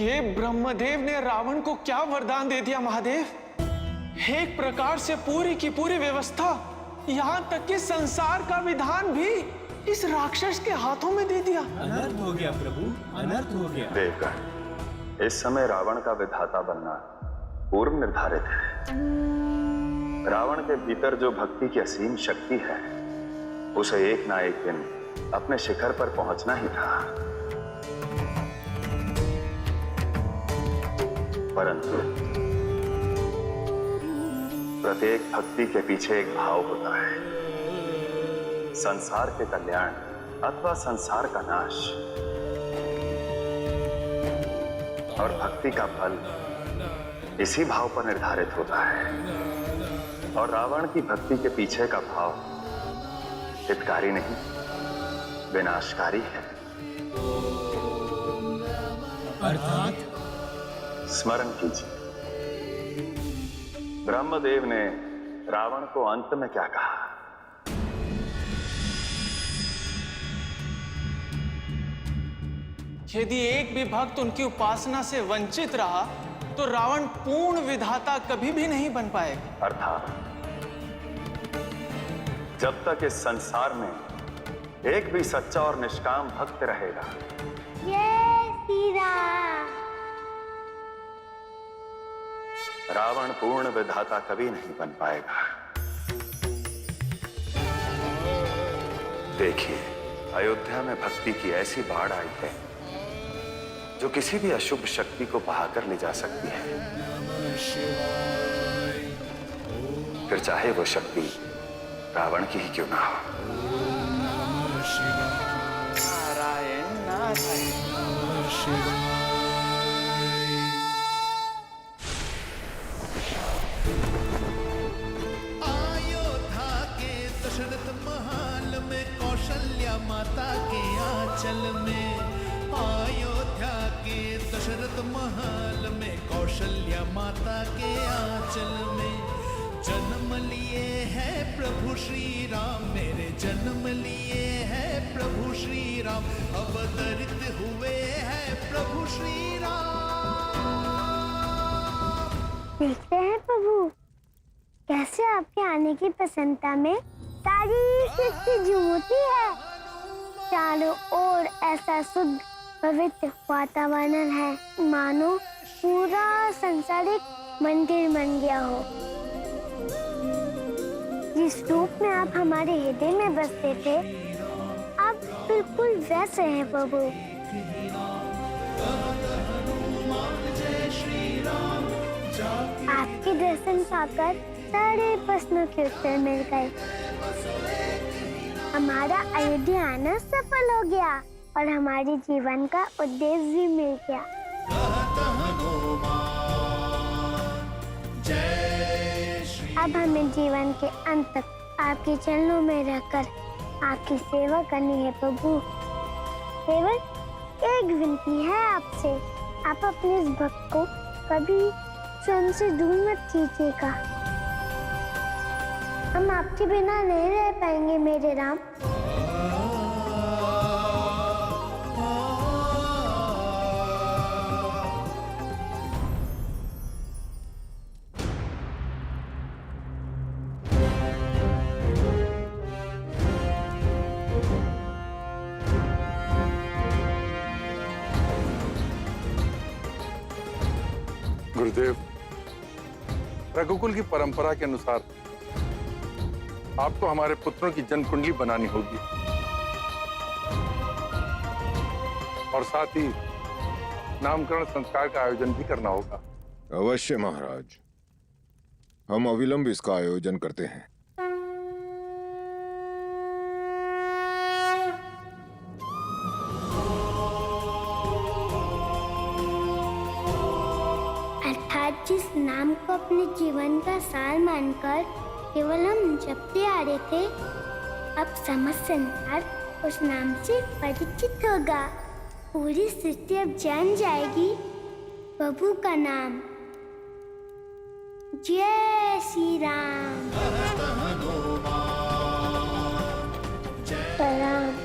ये ब्रह्मदेव ने रावण को क्या वरदान दे दिया महादेव। एक प्रकार से पूरी की पूरी व्यवस्था, यहाँ तक कि संसार का विधान भी इस राक्षस के हाथों में दे दिया। अनर्थ हो गया प्रभु, अनर्थ हो गया। देवगण, इस समय रावण का विधाता बनना पूर्व निर्धारित है। रावण के भीतर जो भक्ति की असीम शक्ति है, उसे एक ना एक दिन अपने शिखर पर पहुंचना ही था। परंतु प्रत्येक भक्ति के पीछे एक भाव होता है, संसार के कल्याण अथवा संसार का नाश। और भक्ति का फल इसी भाव पर निर्धारित होता है। और रावण की भक्ति के पीछे का भाव हितकारी नहीं, विनाशकारी है। अर्थात स्मरण कीजिए, ब्रह्मदेव ने रावण को अंत में क्या कहा? यदि एक भी भक्त उनकी उपासना से वंचित रहा तो रावण पूर्ण विधाता कभी भी नहीं बन पाएगा। अर्थात जब तक इस संसार में एक भी सच्चा और निष्काम भक्त रहेगा, जय श्री राम, रावण पूर्ण विधाता कभी नहीं बन पाएगा। देखिए, अयोध्या में भक्ति की ऐसी बाढ़ आई है जो किसी भी अशुभ शक्ति को बहाकर ले जा सकती है, फिर चाहे वो शक्ति रावण की ही क्यों ना हो। नारायण नारायण। अयोध्या के दशरथ महल में, कौशल्या माता के आंचल में। अयोध्या के दशरथ महल में, कौशल्या माता के आंचल में जन्म लिए हैं प्रभु श्री राम। मेरे जन्म लिए हैं प्रभु श्री राम, अवतरित हुए हैं प्रभु श्री राम। देखते हैं प्रभु कैसे आपके आने की प्रसन्नता में सारी सृष्टि झूमती है। चारों ओर ऐसा शुद्ध पवित्र वातावरण है, मानो पूरा संसार एक मंदिर बन गया हो। जिस रूप में आप हमारे हृदय में बसते थे, आप बिल्कुल वैसे हैं प्रभु। आपके दर्शन पाकर सारे प्रश्नों के उत्तर मिल गए। हमारा अयोध्या आना सफल हो गया और हमारे जीवन का उद्देश्य भी मिल गया। अब हमें जीवन के अंत तक आपके चरणों में रहकर आपकी सेवा करनी है प्रभु। केवल एक विनती है आपसे, आप अपने इस भक्त को कभी स्वयं से दूर मत कीजिएगा। हम आपके बिना नहीं रह पाएंगे मेरे राम। गुरुदेव, रघुकुल की परंपरा के अनुसार आपको हमारे पुत्रों की जन्म कुंडली बनानी होगी और साथ ही नामकरण संस्कार का आयोजन भी करना होगा। अवश्य महाराज, हम अविलंब इसका आयोजन करते हैं। अर्थात जिस नाम को अपने जीवन का सार मानकर केवल हम जपते आ रहे थे, अब समस्त संसार उस नाम से परिचित होगा। पूरी सृष्टि अब जान जाएगी प्रभु का नाम। जय श्री राम। प्रणाम।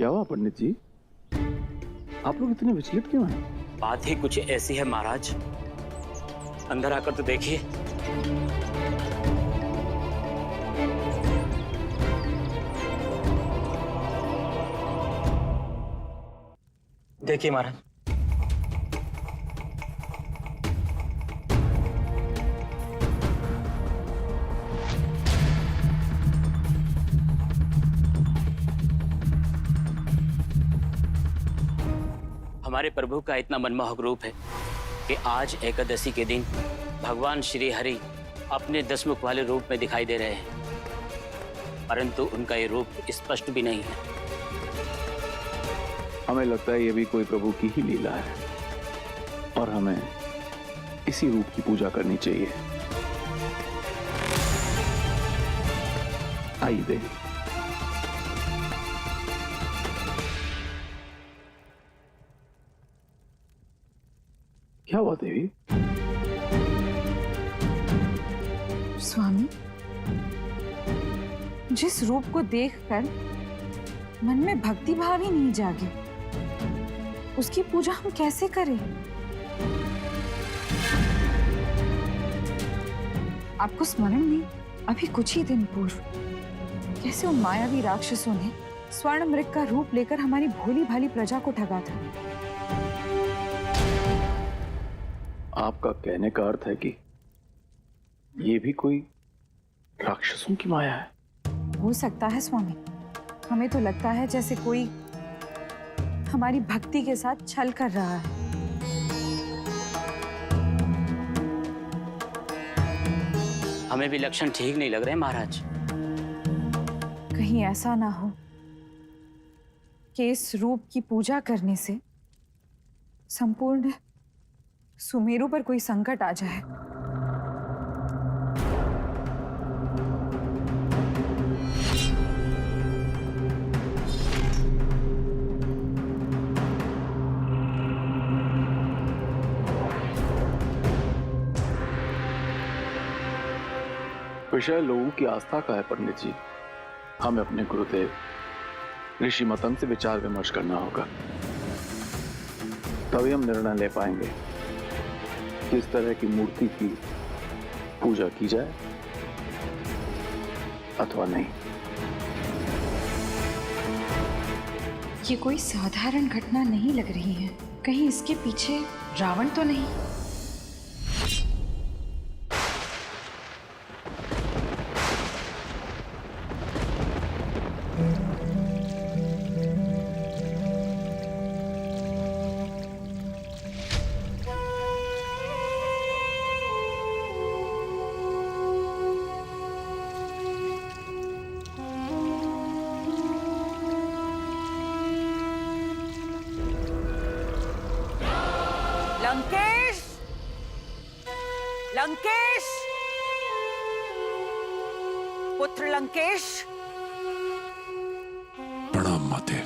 क्या हुआ पंडित जी? आप लोग इतने विचलित क्यों हैं? बात ही कुछ ऐसी है महाराज, अंदर आकर तो देखिए। देखिए महाराज, हमारे प्रभु का इतना मनमोहक रूप है कि आज एकादशी के दिन भगवान श्री हरि अपने दशमुख वाले रूप में दिखाई दे रहे हैं, परंतु उनका ये रूप स्पष्ट भी नहीं है। हमें लगता है ये भी कोई प्रभु की ही लीला है और हमें इसी रूप की पूजा करनी चाहिए। आइए देवी। क्या हुआ देवी? स्वामी, जिस रूप को देखकर मन में भक्ति भाव ही नहीं जागे, उसकी पूजा हम कैसे करें? आपको स्मरण नहीं, अभी कुछ ही दिन पूर्व कैसे उन मायावी राक्षसों ने स्वर्ण मृग का रूप लेकर हमारी भोली भाली प्रजा को ठगा था। आपका कहने का अर्थ है कि ये भी कोई राक्षसों की माया है? हो सकता है स्वामी, हमें तो लगता है जैसे कोई हमारी भक्ति के साथ छल कर रहा है। हमें भी लक्षण ठीक नहीं लग रहे महाराज। कहीं ऐसा ना हो कि इस रूप की पूजा करने से संपूर्ण सुमेरु पर कोई संकट आ जाए। विषय लोगों की आस्था का है पंडित जी। हमें अपने गुरुदेव ऋषि मतंग से विचार विमर्श करना होगा, तभी हम निर्णय ले पाएंगे किस तरह की मूर्ति की पूजा की जाए अथवा नहीं। ये कोई साधारण घटना नहीं लग रही है। कहीं इसके पीछे रावण तो नहीं? लंकेश, लंकेश, पुत्र लंकेश। प्रणाम माते।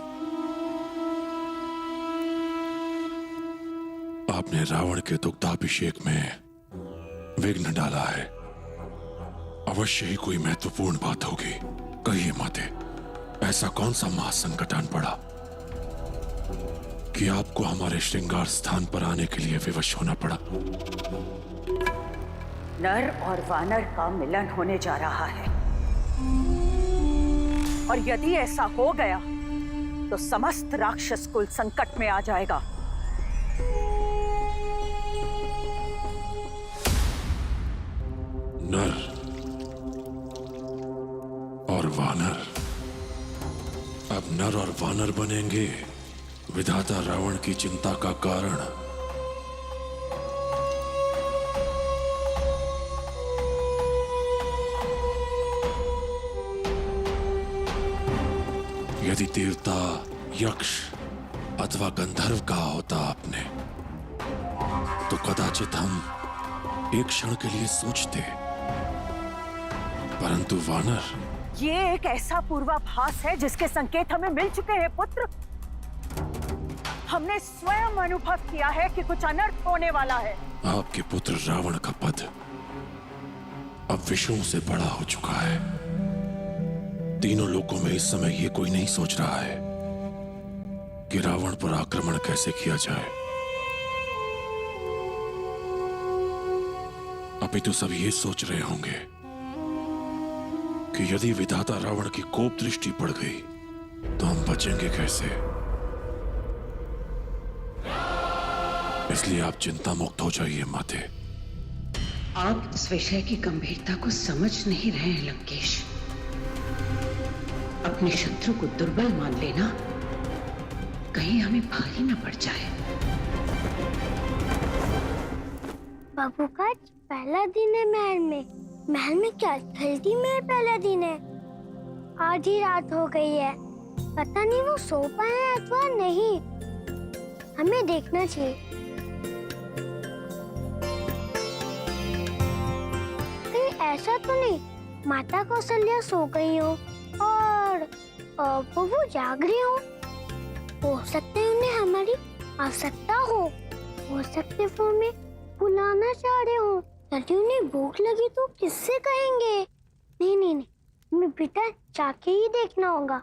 आपने रावण के दुग्धाभिषेक में विघ्न डाला है। अवश्य ही कोई महत्वपूर्ण बात होगी। कहिए माते, ऐसा कौन सा महासंकट आन पड़ा कि आपको हमारे श्रृंगार स्थान पर आने के लिए विवश होना पड़ा? नर और वानर का मिलन होने जा रहा है, और यदि ऐसा हो गया तो समस्त राक्षस कुल संकट में आ जाएगा। नर और वानर, अब नर और वानर बनेंगे विधाता रावण की चिंता का कारण। यदि देवता, यक्ष अथवा गंधर्व कहा होता आपने, तो कदाचित हम एक क्षण के लिए सोचते, परंतु वानर। ये एक ऐसा पूर्वाभास है जिसके संकेत हमें मिल चुके हैं पुत्र। हमने स्वयं अनुभव किया है कि कुछ अनर्थ होने वाला है। आपके पुत्र रावण का पद अब विष्णु से बड़ा हो चुका है। तीनों लोकों में इस समय ये कोई नहीं सोच रहा है कि रावण पर आक्रमण कैसे किया जाए। अभी तो सब ये सोच रहे होंगे कि यदि विधाता रावण की कोप दृष्टि पड़ गई तो हम बचेंगे कैसे। इसलिए आप चिंता मुक्त हो जाइए माते। आप इस विषय की गंभीरता को समझ नहीं रहे हैं लंकेश। अपने शत्रु को दुर्बल मान लेना कहीं हमें भारी न पड़ जाए। बाबू का पहला दिन है महल में। महल में क्या जल्दी में पहला दिन है। आधी रात हो गई है। पता नहीं वो सो पाए अथवा नहीं। हमें देखना चाहिए। कहीं ऐसा तो नहीं माता कौशल्या सो गई हो और वो जाग रही हो सकता है उन्हें हमारी आवश्यकता हो सकते वो हमें बुलाना चाह रहे हो। यदि उन्हें भूख लगी तो किससे कहेंगे। नहीं, हमें बेटा जाके ही देखना होगा।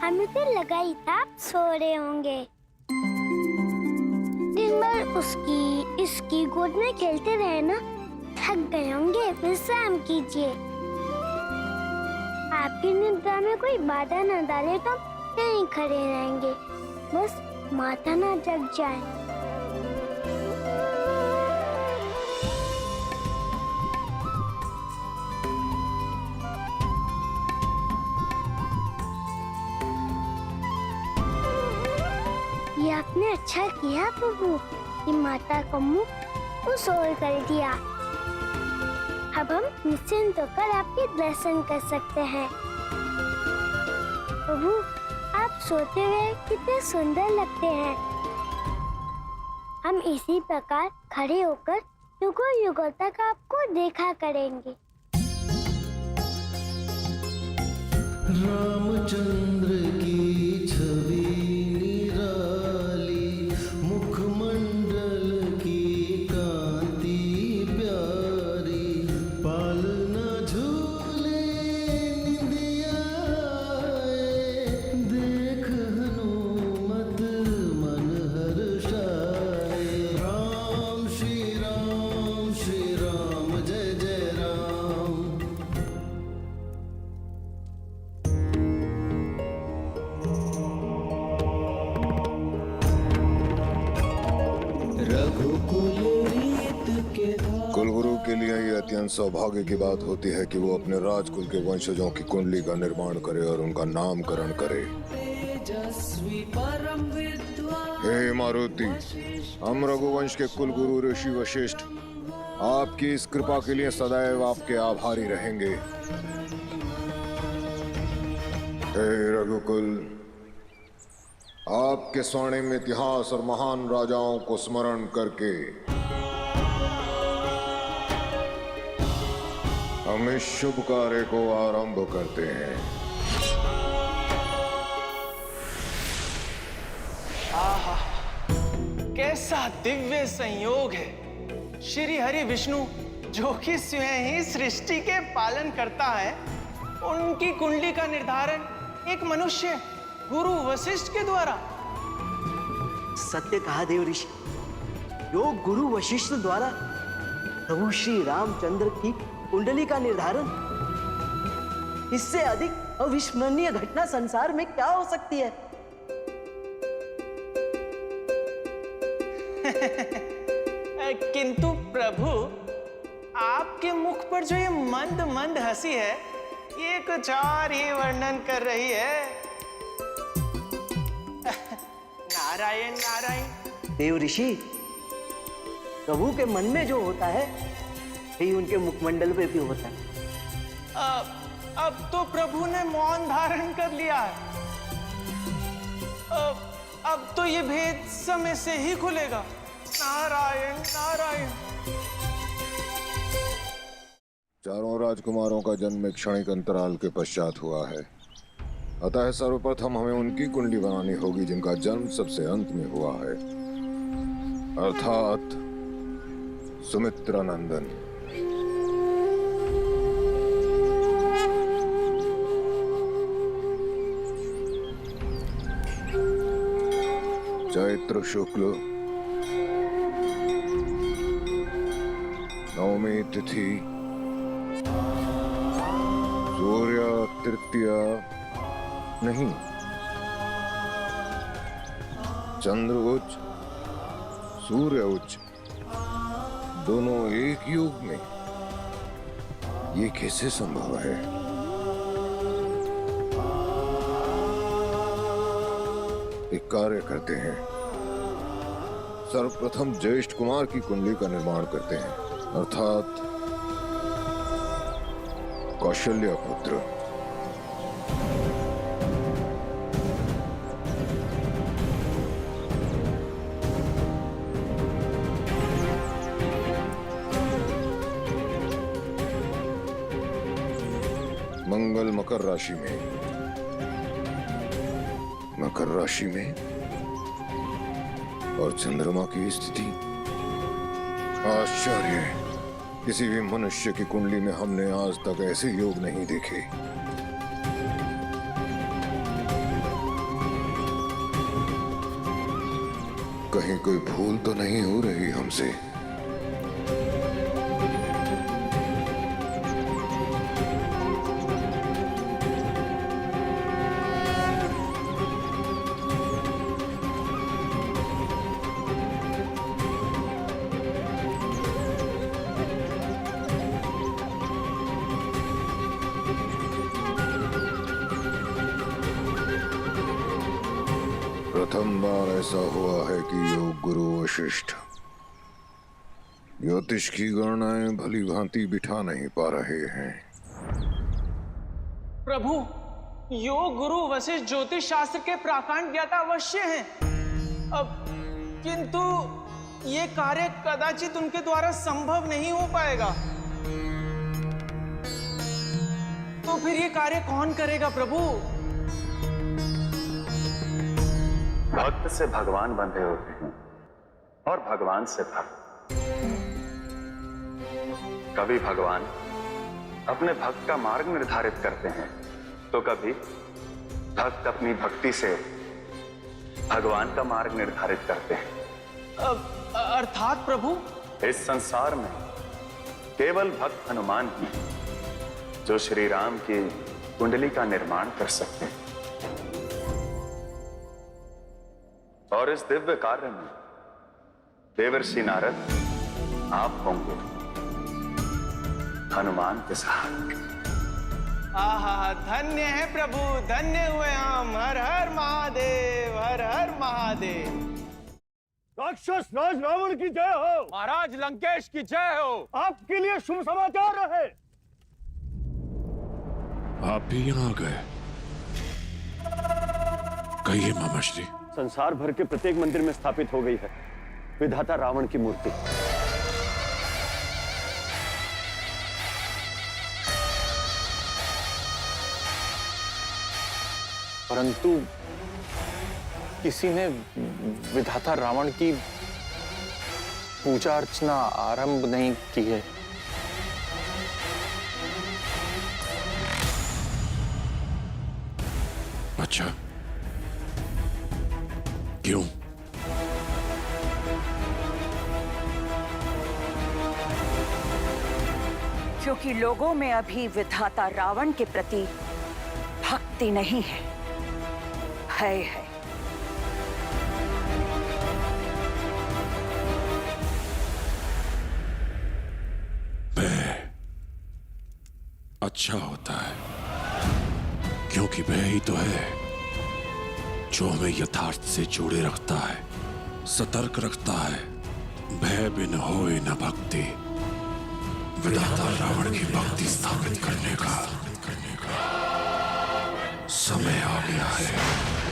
हमें तो लगा ही था आप सो रहे होंगे। दिन भर उसकी इसकी गोद में खेलते रहे ना, थक गए होंगे। विश्राम कीजिए। आपकी निद्रा में कोई बाधा न डाले तो हम यहीं खड़े रहेंगे, बस माता ना जग जाए। ये आपने अच्छा किया प्रभु कि माता को मुख उस ओर कर दिया। अब हम निश्चिंत होकर आपके दर्शन कर सकते हैं। प्रभु आप सोते हुए कितने सुंदर लगते हैं। हम इसी प्रकार खड़े होकर युगों युगों तक आपको देखा करेंगे। रामचंद्र की छवि कुलगुरु के लिए ये अत्यंत सौभाग्य की बात होती है कि वो अपने राजकुल के वंशजों की कुंडली का निर्माण करे और उनका नामकरण करे। हे मारुति, हम रघुवंश के कुलगुरु ऋषि वशिष्ठ आपकी इस कृपा के लिए सदैव आपके आभारी रहेंगे। हे रघुकुल, आपके स्वर्णिम इतिहास और महान राजाओं को स्मरण करके हम इस शुभ कार्य को आरंभ करते हैं। आहा, कैसा दिव्य संयोग है। श्री हरि विष्णु जो कि स्वयं ही सृष्टि के पालन करता है, उनकी कुंडली का निर्धारण एक मनुष्य गुरु वशिष्ठ के द्वारा। सत्य कहा देव ऋषि। योग गुरु वशिष्ठ द्वारा प्रभु श्री रामचंद्र की कुंडली का निर्धारण। इससे अधिक अविस्मरणीय घटना संसार में क्या हो सकती है। किंतु प्रभु, आपके मुख पर जो ये मंद मंद हंसी है, ये कुछ और ही वर्णन कर रही है। नारायण नारायण। देव ऋषि, प्रभु के मन में जो होता है यही उनके मुखमंडल पे भी होता है। अब तो प्रभु ने मौन धारण कर लिया है। अब तो ये भेद समय से ही खुलेगा। नारायण नारायण। चारों राजकुमारों का जन्म एक क्षणिक अंतराल के पश्चात हुआ है, अतः सर्वप्रथम हमें उनकी कुंडली बनानी होगी जिनका जन्म सबसे अंत में हुआ है, अर्थात सुमित्रा नंदन। चैत्र शुक्ल नवमी तिथि, सूर्य तृतीया नहीं, चंद्र उच्च सूर्य उच्च दोनों एक युग में, ये कैसे संभव है? एक कार्य करते हैं, सर्वप्रथम ज्येष्ठ कुमार की कुंडली का निर्माण करते हैं, अर्थात कौशल्य पुत्र। मंगल मकर राशि में, मकर राशि में और चंद्रमा की स्थिति आश्चर्य, किसी भी मनुष्य की कुंडली में हमने आज तक ऐसे योग नहीं देखे। कहीं कोई भूल तो नहीं हो रही हमसे? प्रथम बार ऐसा हुआ है कि योग गुरु वशिष्ठ ज्योतिष की गणनाएं भली भांति बिठा नहीं पा रहे हैं। प्रभु, योग गुरु वशिष्ठ ज्योतिष शास्त्र के प्राकांड ज्ञाता अवश्य हैं। अब किंतु ये कार्य कदाचित उनके द्वारा संभव नहीं हो पाएगा। तो फिर ये कार्य कौन करेगा प्रभु? भक्त से भगवान बंधे होते हैं और भगवान से भक्त। कभी भगवान अपने भक्त का मार्ग निर्धारित करते हैं, तो कभी भक्त अपनी भक्ति से भगवान का मार्ग निर्धारित करते हैं। अर्थात प्रभु, इस संसार में केवल भक्त हनुमान ही जो श्री राम की कुंडली का निर्माण कर सकते हैं। और इस दिव्य कार्य में देवर्षि नारद आप होंगे हनुमान के साथ। आहा, धन्य है प्रभु, धन्य हुए हम। हर हर महादेव, हर हर महादेव। राक्षस राज रावण की जय हो। महाराज लंकेश की जय हो। आपके लिए शुभ समाचार है। आप भी यहाँ आ गए। कहिए मामा श्री। संसार भर के प्रत्येक मंदिर में स्थापित हो गई है विधाता रावण की मूर्ति। परंतु किसी ने विधाता रावण की पूजा अर्चना आरंभ नहीं की है। अच्छा, क्यों? क्योंकि लोगों में अभी विधाता रावण के प्रति भक्ति नहीं है, भय है। भय अच्छा होता है, क्योंकि भय ही तो है जो हमें यथार्थ से जोड़े रखता है, सतर्क रखता है। भय बिन होए न भक्ति, विधाता रावण की भक्ति स्थापित करने का समय आ गया है।